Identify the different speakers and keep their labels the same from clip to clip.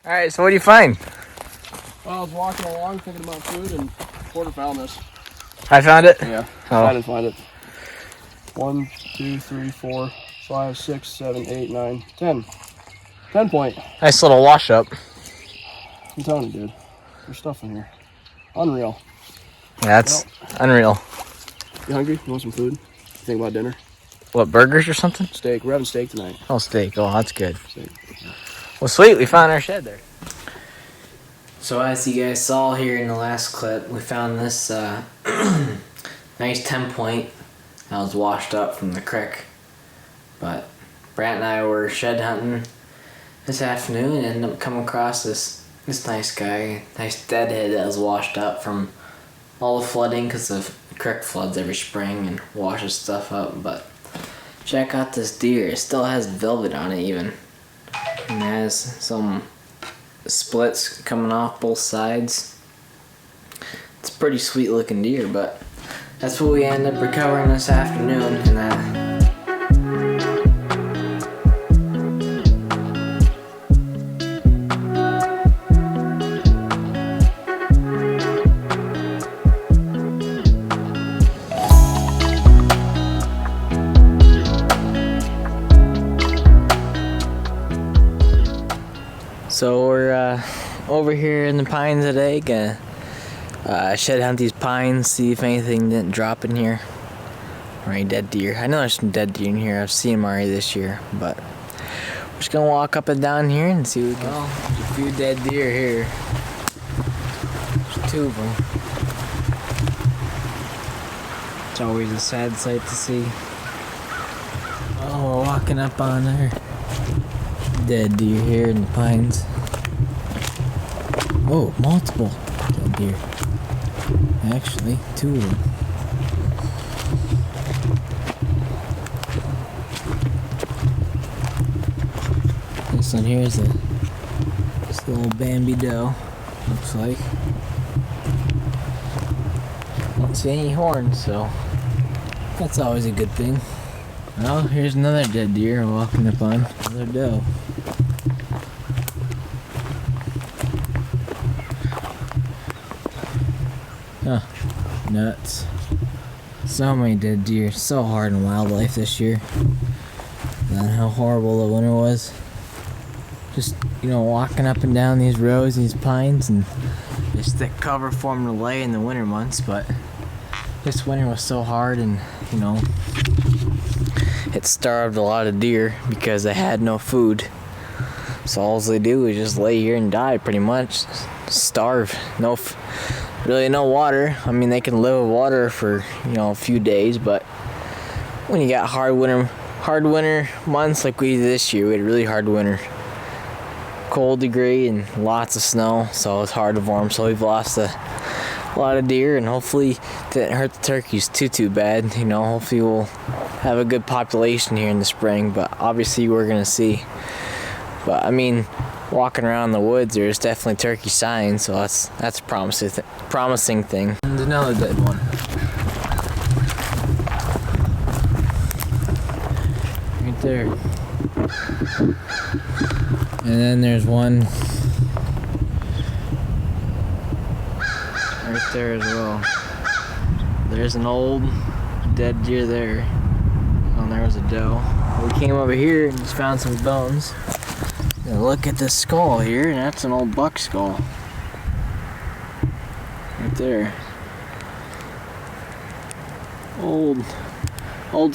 Speaker 1: Alright, so what do you find?
Speaker 2: Well, I was walking along thinking about food and Porter found this.
Speaker 1: I found it?
Speaker 2: Yeah,
Speaker 1: Oh.
Speaker 2: I didn't find it. 1, 2, 3, 4, 5, 6, 7, 8, 9, 10. 10 point.
Speaker 1: Nice little wash up.
Speaker 2: I'm telling you, dude. There's stuff in here. Unreal.
Speaker 1: Yeah, that's unreal.
Speaker 2: You hungry? You want some food? Think about dinner?
Speaker 1: What, burgers or something?
Speaker 2: Steak. We're having steak tonight.
Speaker 1: Oh, steak. Oh, that's good.
Speaker 2: Steak.
Speaker 1: Well, sweet. We found our shed there.
Speaker 3: So as you guys saw here in the last clip, we found this nice 10 point that was washed up from the creek. But Brant and I were shed hunting this afternoon and ended up coming across this nice guy, nice deadhead that was washed up from all the flooding because the creek floods every spring and washes stuff up. But check out this deer. It still has velvet on it even. And it has some splits coming off both sides. It's a pretty sweet looking deer, but that's what we ended up recovering this afternoon. And so we're over here in the pines today, gonna shed hunt these pines, see if anything didn't drop in here or any dead deer. I know there's some dead deer in here. I've seen them already this year, but we're just gonna walk up and down here and see what we can. Well, there's a few dead deer here. There's 2 of them. It's always a sad sight to see. Oh, we're walking up on there. Dead deer here in the pines. Oh, multiple dead deer. Actually, 2 of them. This one here is this little Bambi doe, looks like. Don't see any horns, so that's always a good thing. Well, here's another dead deer we're walking up on. Another doe. Huh. Nuts. So many dead deer. So hard in wildlife this year. And how horrible the winter was. Just, walking up and down these rows, these pines, and there's thick cover for them to lay in the winter months, but this winter was so hard and, it starved a lot of deer because they had no food. So all they do is just lay here and die pretty much. Starve. Really no water. I mean, they can live with water for, a few days, but when you got hard winter months like we did this year, we had a really hard winter. Cold degree and lots of snow, so it's hard to form. So we've lost a lot of deer, and hopefully it didn't hurt the turkeys too bad. Hopefully we'll have a good population here in the spring, but obviously we're gonna see. But I mean, walking around the woods, there's definitely turkey signs, so that's a promising thing. And another dead one. Right there. And then there's one right there as well. There's an old dead deer there. Oh, there was a doe. We came over here and just found some bones. And look at this skull here, and that's an old buck skull. Right there. Old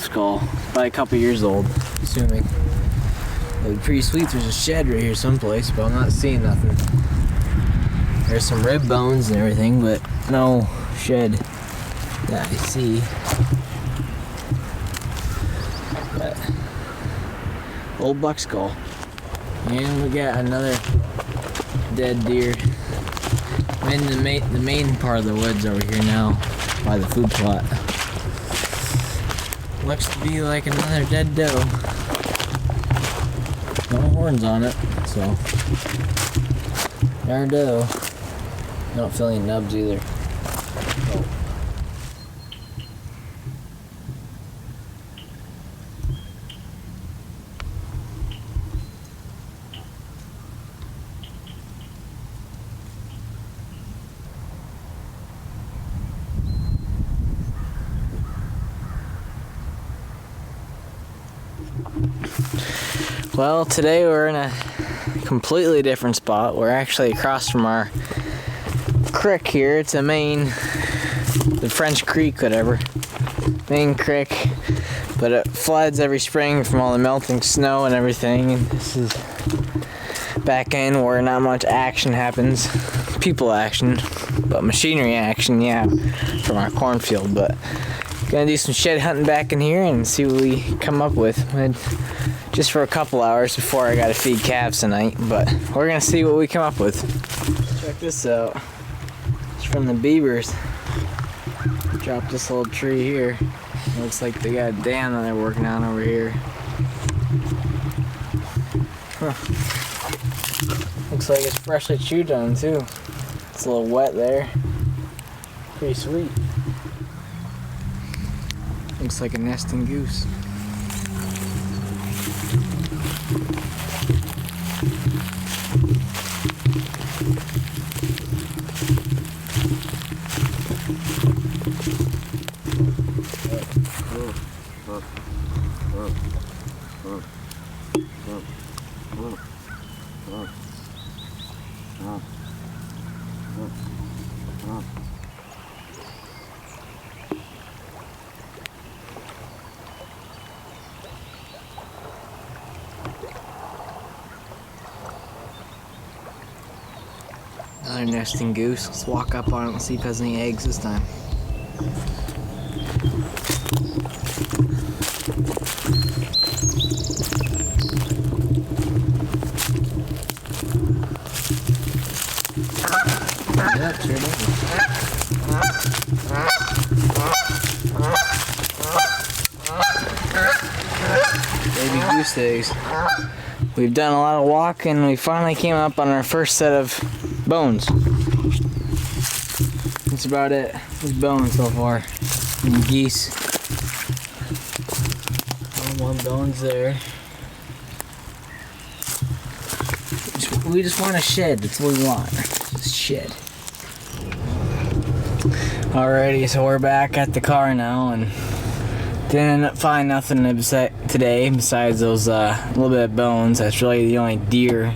Speaker 3: skull. Probably a couple years old, assuming. It'd be pretty sweet. There's a shed right here someplace, but I'm not seeing nothing. There's some rib bones and everything, but no shed that I see. But old buck skull. And we got another dead deer. I'm in the main part of the woods over here now, by the food plot. Looks to be like another dead doe. No horns on it, so there doe. Don't feel any nubs either. Oh. Well, today we're in a completely different spot. We're actually across from our creek here. It's a the French Creek, whatever. Main creek. But it floods every spring from all the melting snow and everything. And this is back in where not much action happens. People action, but machinery action, yeah, from our cornfield. But gonna do some shed hunting back in here and see what we come up with. Just for a couple hours before I gotta feed calves tonight, but we're gonna see what we come up with. Check this out. It's from the beavers. Dropped this little tree here. Looks like they got a dam that they're working on over here. Huh. Looks like it's freshly chewed on too. It's a little wet there. Pretty sweet. Looks like a nesting goose. Another nesting goose. Let's walk up on it and see if it has any eggs this time. Yep, sure does. Baby goose eggs. We've done a lot of walking. We finally came up on our first set of bones. That's about it. There's bones so far. And geese. One bones there. We just want a shed. That's what we want. Just shed. Alrighty, so we're back at the car now and didn't find nothing today besides those little bit of bones. That's really the only deer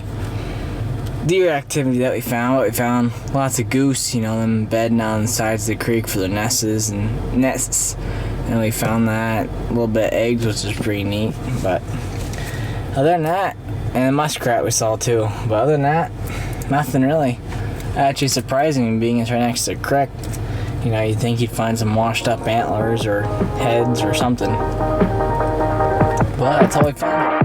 Speaker 3: activity that we found. But we found lots of goose, you know, them bedding on the sides of the creek for their nests. And we found that a little bit of eggs, which is pretty neat. But other than that, and a muskrat we saw too. But other than that, nothing really. Actually surprising, being it's right next to the creek. You know, you'd think you'd find some washed up antlers or heads or something. But that's all we found.